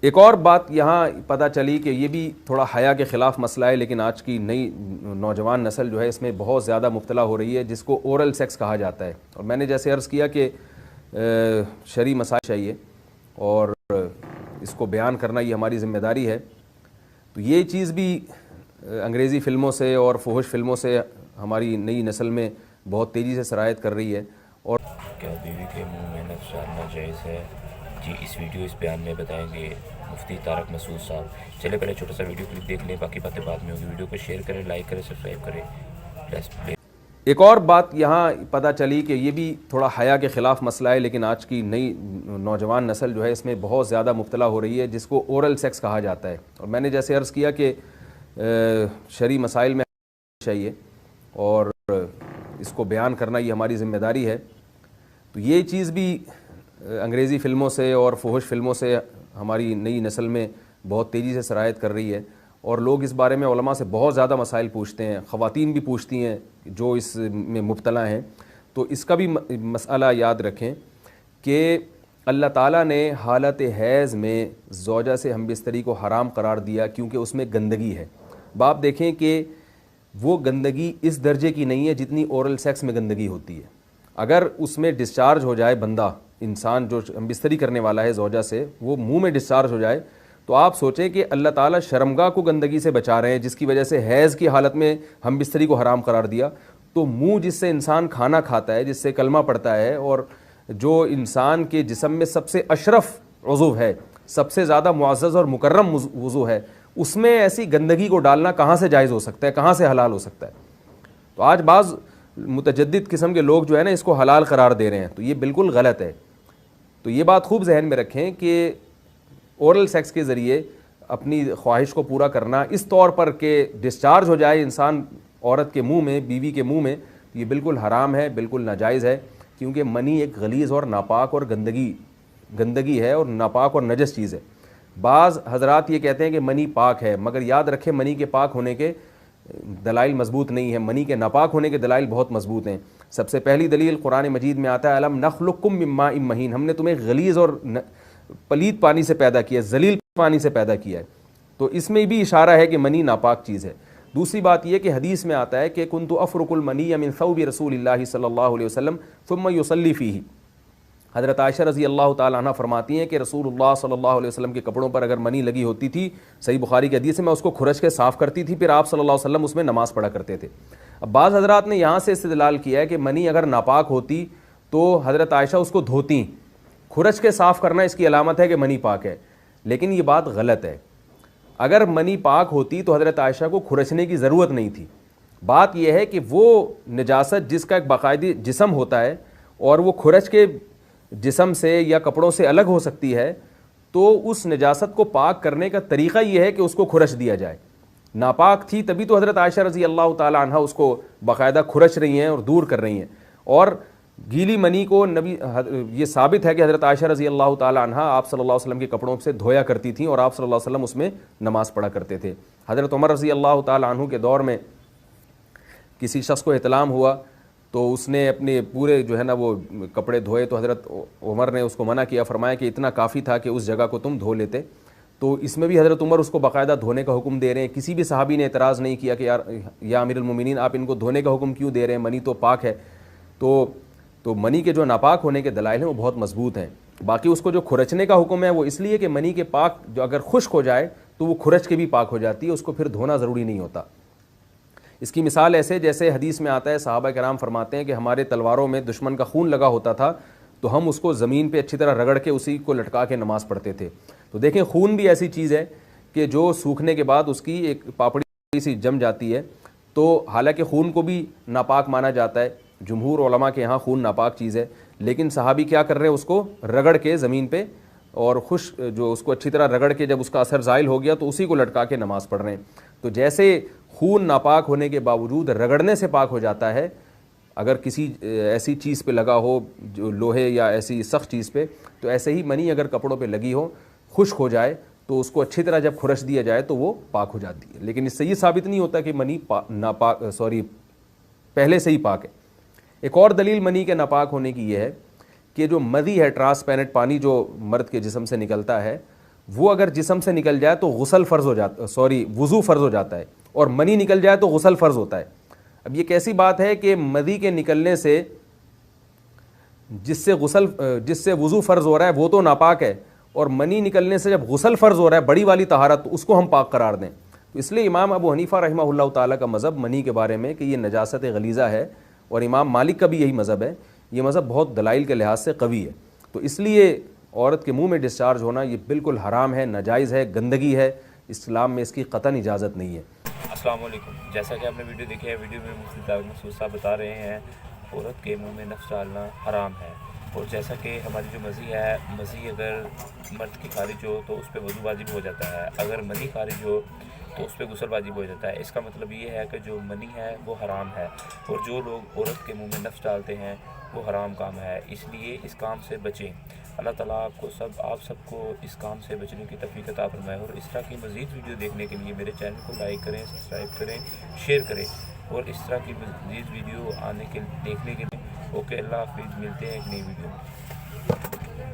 ایک اور بات یہاں پتہ چلی کہ یہ بھی تھوڑا حیا کے خلاف مسئلہ ہے، لیکن آج کی نئی نوجوان نسل جو ہے اس میں بہت زیادہ مبتلا ہو رہی ہے، جس کو اورل سیکس کہا جاتا ہے۔ اور میں نے جیسے عرض کیا کہ شرعی مسائل چاہیے اور اس کو بیان کرنا یہ ہماری ذمہ داری ہے۔ تو یہ چیز بھی انگریزی فلموں سے اور فحش فلموں سے ہماری نئی نسل میں بہت تیزی سے سرایت کر رہی ہے۔ اور کیا بیوی کے منہ میں نفس ڈالنا جائز ہے؟ جی اس بیان میں بتائیں گے مفتی طارق مسعود صاحب۔ چلے پہلے چھوٹا سا ویڈیو کلپ دیکھ لیں، باقی باتیں بعد میں ہوگی۔ ویڈیو کو شیئر کریں، لائک کریں، سبسکرائب کریں۔ ایک اور بات یہاں پتہ چلی کہ یہ بھی تھوڑا حیا کے خلاف مسئلہ ہے، لیکن آج کی نئی نوجوان نسل جو ہے اس میں بہت زیادہ مبتلا ہو رہی ہے، جس کو اورل سیکس کہا جاتا ہے۔ اور میں نے جیسے عرض کیا کہ شرعی مسائل میں چاہیے اور اس کو بیان کرنا یہ ہماری ذمہ داری ہے۔ تو یہ چیز بھی انگریزی فلموں سے اور فحش فلموں سے ہماری نئی نسل میں بہت تیزی سے سرایت کر رہی ہے، اور لوگ اس بارے میں علماء سے بہت زیادہ مسائل پوچھتے ہیں، خواتین بھی پوچھتی ہیں جو اس میں مبتلا ہیں۔ تو اس کا بھی مسئلہ یاد رکھیں کہ اللہ تعالیٰ نے حالت حیض میں زوجہ سے ہم بستری کو حرام قرار دیا کیونکہ اس میں گندگی ہے۔ باپ دیکھیں کہ وہ گندگی اس درجے کی نہیں ہے جتنی اورل سیکس میں گندگی ہوتی ہے۔ اگر اس میں ڈسچارج ہو جائے بندہ، انسان جو ہم بستری کرنے والا ہے زوجہ سے، وہ منہ میں ڈسچارج ہو جائے، تو آپ سوچیں کہ اللہ تعالیٰ شرمگاہ کو گندگی سے بچا رہے ہیں، جس کی وجہ سے حیض کی حالت میں ہم بستری کو حرام قرار دیا۔ تو منہ جس سے انسان کھانا کھاتا ہے، جس سے کلمہ پڑھتا ہے، اور جو انسان کے جسم میں سب سے اشرف عضو ہے، سب سے زیادہ معزز اور مکرم عضو ہے، اس میں ایسی گندگی کو ڈالنا کہاں سے جائز ہو سکتا ہے، کہاں سے حلال ہو سکتا ہے؟ تو آج بعض متجدد قسم کے لوگ جو ہے نا اس کو حلال قرار دے رہے ہیں، تو یہ بالکل غلط ہے۔ تو یہ بات خوب ذہن میں رکھیں کہ اورل سیکس کے ذریعے اپنی خواہش کو پورا کرنا اس طور پر کہ ڈسچارج ہو جائے انسان عورت کے منہ میں، بیوی کے منہ میں، یہ بالکل حرام ہے، بالکل ناجائز ہے، کیونکہ منی ایک غلیظ اور ناپاک اور گندگی ہے اور ناپاک اور نجس چیز ہے۔ بعض حضرات یہ کہتے ہیں کہ منی پاک ہے، مگر یاد رکھیں منی کے پاک ہونے کے دلائل مضبوط نہیں ہیں، منی کے ناپاک ہونے کے دلائل بہت مضبوط ہیں۔ سب سے پہلی دلیل قرآن مجید میں آتا ہے الم نخلقکم من ماء مہین، ہم نے تمہیں غلیظ اور پلید پانی سے پیدا کیا ہے، ذلیل پانی سے پیدا کیا ہے۔ تو اس میں بھی اشارہ ہے کہ منی ناپاک چیز ہے۔ دوسری بات یہ کہ حدیث میں آتا ہے کہ کنت افرق المنی من ثوب رسول اللہ صلی اللہ علیہ وسلم ثم یصلی فیہ۔ حضرت عائشہ رضی اللہ تعالیٰ عنہ فرماتی ہیں کہ رسول اللہ صلی اللہ علیہ وسلم کے کپڑوں پر اگر منی لگی ہوتی تھی، صحیح بخاری کی حدیث ہے، میں اس کو کھرچ کے صاف کرتی تھی، پھر آپ صلی اللہ علیہ وسلم اس میں نماز پڑھا کرتے تھے۔ اب بعض حضرات نے یہاں سے استدلال کیا ہے کہ منی اگر ناپاک ہوتی تو حضرت عائشہ اس کو دھوتی، کھرچ کے صاف کرنا اس کی علامت ہے کہ منی پاک ہے، لیکن یہ بات غلط ہے۔ اگر منی پاک ہوتی تو حضرت عائشہ کو کھرچنے کی ضرورت نہیں تھی۔ بات یہ ہے کہ وہ نجاست جس کا ایک باقاعدی جسم ہوتا ہے اور وہ کھرچ کے جسم سے یا کپڑوں سے الگ ہو سکتی ہے، تو اس نجاست کو پاک کرنے کا طریقہ یہ ہے کہ اس کو کھرچ دیا جائے۔ ناپاک تھی تبھی تو حضرت عائشہ رضی اللہ تعالی عنہ اس کو باقاعدہ کھرچ رہی ہیں اور دور کر رہی ہیں۔ اور گیلی منی کو یہ ثابت ہے کہ حضرت عائشہ رضی اللہ تعالی عنہ آپ صلی اللہ علیہ وسلم کے کپڑوں سے دھویا کرتی تھیں اور آپ صلی اللہ علیہ وسلم اس میں نماز پڑھا کرتے تھے۔ حضرت عمر رضی اللہ تعالی عنہ کے دور میں کسی شخص کو احتلام ہوا تو اس نے اپنے پورے جو ہے نا وہ کپڑے دھوئے، تو حضرت عمر نے اس کو منع کیا، فرمایا کہ اتنا کافی تھا کہ اس جگہ کو تم دھو لیتے۔ تو اس میں بھی حضرت عمر اس کو باقاعدہ دھونے کا حکم دے رہے ہیں۔ کسی بھی صحابی نے اعتراض نہیں کیا کہ یا امیر المومنین آپ ان کو دھونے کا حکم کیوں دے رہے ہیں، منی تو پاک ہے۔ تو منی کے جو ناپاک ہونے کے دلائل ہیں وہ بہت مضبوط ہیں۔ باقی اس کو جو کھرچنے کا حکم ہے وہ اس لیے کہ منی کے پاک جو اگر خشک ہو جائے تو وہ کھرچ کے بھی پاک ہو جاتی ہے، اس کو پھر دھونا ضروری نہیں ہوتا۔ اس کی مثال ایسے جیسے حدیث میں آتا ہے، صحابہ کرام فرماتے ہیں کہ ہمارے تلواروں میں دشمن کا خون لگا ہوتا تھا تو ہم اس کو زمین پہ اچھی طرح رگڑ کے اسی کو لٹکا کے نماز پڑھتے تھے۔ تو دیکھیں خون بھی ایسی چیز ہے کہ جو سوکھنے کے بعد اس کی ایک پاپڑی سی جم جاتی ہے، تو حالانکہ خون کو بھی ناپاک مانا جاتا ہے، جمہور علماء کے ہاں خون ناپاک چیز ہے، لیکن صحابی کیا کر رہے ہیں، اس کو رگڑ کے زمین پہ اور جو اس کو اچھی طرح رگڑ کے جب اس کا اثر زائل ہو گیا تو اسی کو لٹکا کے نماز پڑھ رہے ہیں۔ تو جیسے خون ناپاک ہونے کے باوجود رگڑنے سے پاک ہو جاتا ہے، اگر کسی ایسی چیز پہ لگا ہو جو لوہے یا ایسی سخت چیز پہ، تو ایسے ہی منی اگر کپڑوں پہ لگی ہو، خشک ہو جائے تو اس کو اچھی طرح جب کھرچ دیا جائے تو وہ پاک ہو جاتی ہے۔ لیکن اس سے یہ ثابت نہیں ہوتا کہ منی پہلے سے ہی پاک ہے۔ ایک اور دلیل منی کے ناپاک ہونے کی یہ ہے کہ جو مدی ہے، ٹرانسپیرنٹ پانی جو مرد کے جسم سے نکلتا ہے، وہ اگر جسم سے نکل جائے تو غسل فرض ہو جاتا وضو فرض ہو جاتا ہے، اور منی نکل جائے تو غسل فرض ہوتا ہے۔ اب یہ کیسی بات ہے کہ مدی کے نکلنے سے جس سے وضو فرض ہو رہا ہے وہ تو ناپاک ہے، اور منی نکلنے سے جب غسل فرض ہو رہا ہے بڑی والی طہارت، تو اس کو ہم پاک قرار دیں۔ تو اس لیے امام ابو حنیفہ رحمہ اللہ تعالیٰ کا مذہب منی کے بارے میں کہ یہ نجاست غلیظہ ہے، اور امام مالک کا بھی یہی مذہب ہے، یہ مذہب بہت دلائل کے لحاظ سے قوی ہے۔ تو اس لیے عورت کے منہ میں ڈسچارج ہونا یہ بالکل حرام ہے، ناجائز ہے، گندگی ہے، اسلام میں اس کی قطعاً اجازت نہیں ہے۔ السلام علیکم، جیسا کہ آپ نے ویڈیو دیکھی ہے، ویڈیو میں مفتی طارق مسعود صاحب بتا رہے ہیں عورت کے منہ میں نفس ڈالنا حرام ہے، اور جیسا کہ ہماری جو مزی ہے، مزی اگر مرد کی خارج ہو تو اس پہ وضو واجب ہو جاتا ہے، اگر منی خارج ہو تو اس پہ غسل واجب ہو جاتا ہے۔ اس کا مطلب یہ ہے کہ جو منی ہے وہ حرام ہے، اور جو لوگ عورت کے منہ میں نفس ڈالتے ہیں وہ حرام کام ہے، اس لیے اس کام سے بچیں۔ اللہ تعالیٰ آپ سب کو اس کام سے بچنے کی توفیق عطا فرمائے، اور اس طرح کی مزید ویڈیو دیکھنے کے لیے میرے چینل کو لائک کریں، سبسکرائب کریں، شیئر کریں، اور اس طرح کی مزید ویڈیو دیکھنے کے لیے اوکے، اللہ حافظ، ملتے ہیں ایک نئی ویڈیو میں۔